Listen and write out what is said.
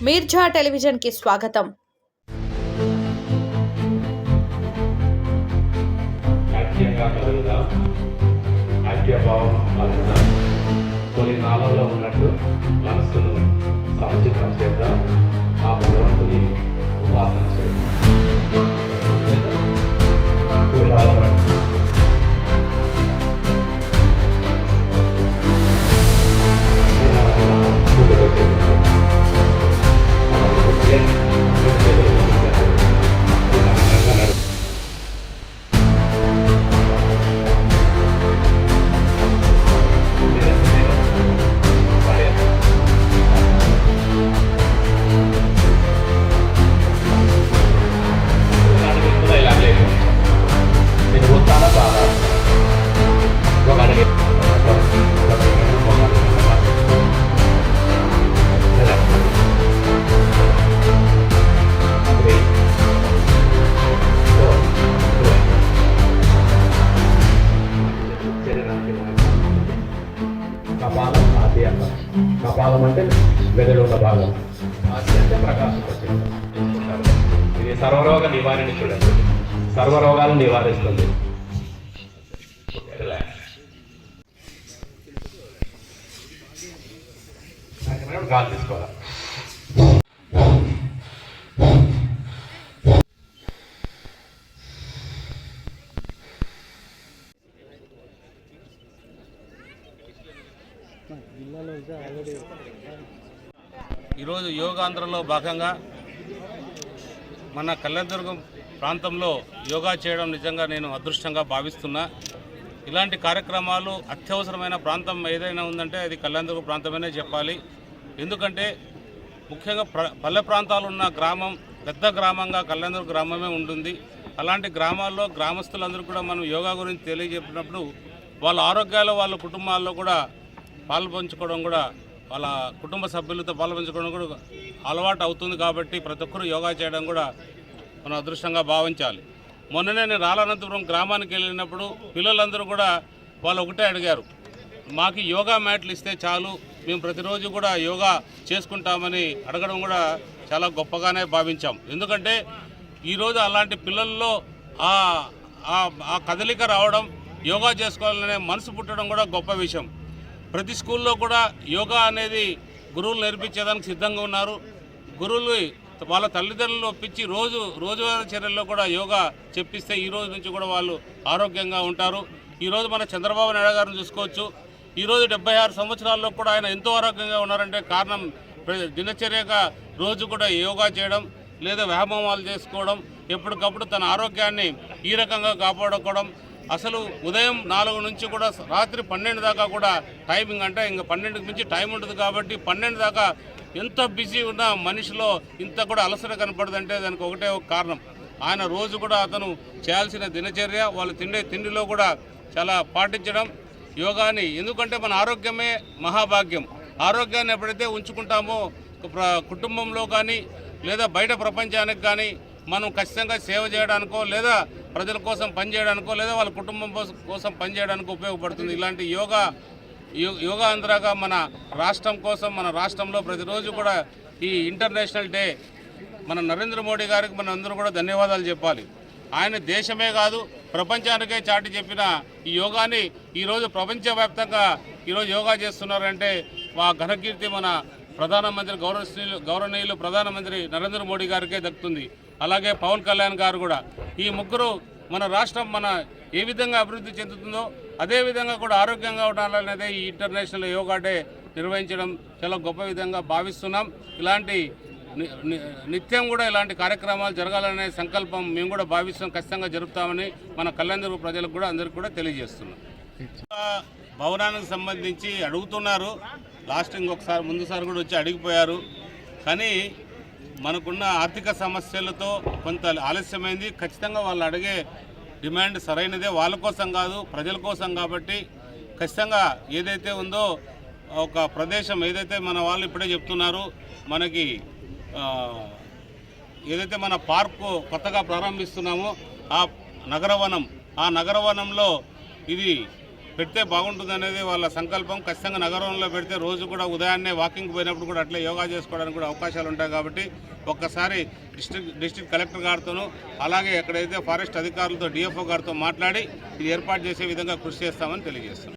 Mirza television కి స్వాగతం. కొన్ని నాళంలో ఉన్నట్టు మనస్సును సముచితం చేద్దాం. ఆ భగవంతుని ఉపాసన చేద్దాం. కపాలం అంటే వెదడు ఉన్న భాగం, ఆది అంటే ప్రకాశించారు. ఇది సర్వరోగ నివారణ. చూడండి, సర్వరోగాలను నివారిస్తుంది. గాలి తీసుకోవాలి. ఈరోజు యోగాంధ్రలో భాగంగా మన కళ్యాణదుర్గం ప్రాంతంలో యోగా చేయడం నిజంగా నేను అదృష్టంగా భావిస్తున్నా. ఇలాంటి కార్యక్రమాలు అత్యవసరమైన ప్రాంతం ఏదైనా ఉందంటే అది కళ్యాణదుర్గం ప్రాంతమనే చెప్పాలి. ఎందుకంటే ముఖ్యంగా పల్లె ప్రాంతాలు ఉన్న గ్రామం పెద్ద గ్రామంగా కళ్యాణదుర్గం గ్రామమే ఉంటుంది. అలాంటి గ్రామాల్లో గ్రామస్తులందరూ కూడా మనం యోగా గురించి తెలియజెప్పినప్పుడు వాళ్ళ ఆరోగ్యాలు వాళ్ళ కుటుంబాల్లో కూడా పాల్పంచుకోవడం కూడా వాళ్ళ కుటుంబ సభ్యులతో పాల్పంచుకోవడం కూడా అలవాటు అవుతుంది. కాబట్టి ప్రతి ఒక్కరూ యోగా చేయడం కూడా మనం అదృష్టంగా భావించాలి. మొన్ననే నేను రాలనంతపురం గ్రామానికి వెళ్ళినప్పుడు పిల్లలందరూ కూడా వాళ్ళు ఒకటే అడిగారు, మాకు యోగా మ్యాట్లు ఇస్తే చాలు, మేము ప్రతిరోజు కూడా యోగా చేసుకుంటామని అడగడం కూడా చాలా గొప్పగానే భావించాం. ఎందుకంటే ఈరోజు అలాంటి పిల్లల్లో ఆ కదలిక రావడం, యోగా చేసుకోవాలనే మనసు పుట్టడం కూడా గొప్ప విషయం. ప్రతి స్కూల్లో కూడా యోగా అనేది గురువులు నేర్పించేదానికి సిద్ధంగా ఉన్నారు. గురువులు వాళ్ళ తల్లిదండ్రులు ఒప్పించి రోజువారీ చర్యల్లో కూడా యోగా చెప్పిస్తే ఈ రోజు నుంచి కూడా వాళ్ళు ఆరోగ్యంగా ఉంటారు. ఈరోజు మన చంద్రబాబు నాయుడు గారిని చూసుకోవచ్చు. ఈరోజు 76 సంవత్సరాల్లో కూడా ఆయన ఎంతో ఆరోగ్యంగా ఉన్నారంటే కారణం దినచర్యగా రోజు కూడా యోగా చేయడం, లేదా వ్యాయామాలు చేసుకోవడం, ఎప్పటికప్పుడు తన ఆరోగ్యాన్ని ఈ రకంగా కాపాడుకోవడం. అసలు ఉదయం 4 నుంచి కూడా రాత్రి 12 దాకా కూడా టైమింగ్, అంటే ఇంకా 12కి మించి టైం ఉంటుంది. కాబట్టి 12 దాకా ఎంత బిజీ ఉన్న మనిషిలో ఇంత కూడా అలసట కనపడదంటే దానికి ఒకటే ఒక కారణం, ఆయన రోజు కూడా అతను చేయాల్సిన దినచర్య, వాళ్ళు తిండిలో కూడా చాలా పాటించడం యోగాని. ఎందుకంటే మన ఆరోగ్యమే మహాభాగ్యం. ఆరోగ్యాన్ని ఎప్పుడైతే ఉంచుకుంటామో కుటుంబంలో కానీ లేదా బయట ప్రపంచానికి కానీ మనం ఖచ్చితంగా సేవ చేయడానికో లేదా ప్రజల కోసం పనిచేయడానికో లేదా వాళ్ళ కుటుంబం కోసం పనిచేయడానికో ఉపయోగపడుతుంది. ఇలాంటి యోగా అంతరాగా మన రాష్ట్రం కోసం, మన రాష్ట్రంలో ప్రతిరోజు కూడా ఈ ఇంటర్నేషనల్ డే మన నరేంద్ర మోడీ గారికి మన అందరూ కూడా ధన్యవాదాలు చెప్పాలి. ఆయన దేశమే కాదు ప్రపంచానికే చాటి చెప్పిన ఈ యోగాని ఈరోజు ప్రపంచవ్యాప్తంగా ఈరోజు యోగా చేస్తున్నారంటే మా ఘనకీర్తి మన ప్రధానమంత్రి గౌరవనీయులు ప్రధానమంత్రి నరేంద్ర మోడీ గారికే దక్కుతుంది. అలాగే పవన్ కళ్యాణ్ గారు కూడా. ఈ ముగ్గురు మన రాష్ట్రం మన ఏ విధంగా అభివృద్ధి చెందుతుందో అదేవిధంగా కూడా ఆరోగ్యంగా ఉండాలనేదే ఈ ఇంటర్నేషనల్ యోగా డే నిర్వహించడం చాలా గొప్ప విధంగా భావిస్తున్నాం. ఇలాంటి నిత్యం కూడా ఇలాంటి కార్యక్రమాలు జరగాలనే సంకల్పం మేము కూడా భావిస్తాం, ఖచ్చితంగా జరుపుతామని మన కళ్యాణదుర్గం ప్రజలకు కూడా అందరికీ కూడా తెలియజేస్తున్నాం. భవనానికి సంబంధించి అడుగుతున్నారు, లాస్ట్ ఇంకొకసారి ముందుసారి కూడా వచ్చి అడిగిపోయారు. కానీ మనకున్న ఆర్థిక సమస్యలతో కొంత ఆలస్యమైంది. ఖచ్చితంగా వాళ్ళు అడిగే డిమాండ్ సరైనదే, వాళ్ళ కోసం కాదు ప్రజల కోసం. కాబట్టి ఖచ్చితంగా ఏదైతే ఉందో ఒక ప్రదేశం ఏదైతే మన వాళ్ళు ఇప్పుడే చెప్తున్నారు, మనకి ఏదైతే మన పార్కు కొత్తగా ప్రారంభిస్తున్నామో ఆ నగరవనంలో ఇది పెడితే బాగుంటుంది అనేది వాళ్ళ సంకల్పం. ఖచ్చితంగా నగరంలో పెడితే రోజు కూడా ఉదయాన్నే వాకింగ్ పోయినప్పుడు కూడా అట్లే యోగా చేసుకోవడానికి కూడా అవకాశాలు ఉంటాయి. కాబట్టి ఒక్కసారి డిస్ట్రిక్ట్ కలెక్టర్ గారితోనూ అలాగే ఎక్కడైతే ఫారెస్ట్ అధికారులతో డిఎఫ్ఓ గారితో మాట్లాడి ఇది ఏర్పాటు చేసే విధంగా కృషి చేస్తామని తెలియజేస్తున్నాం.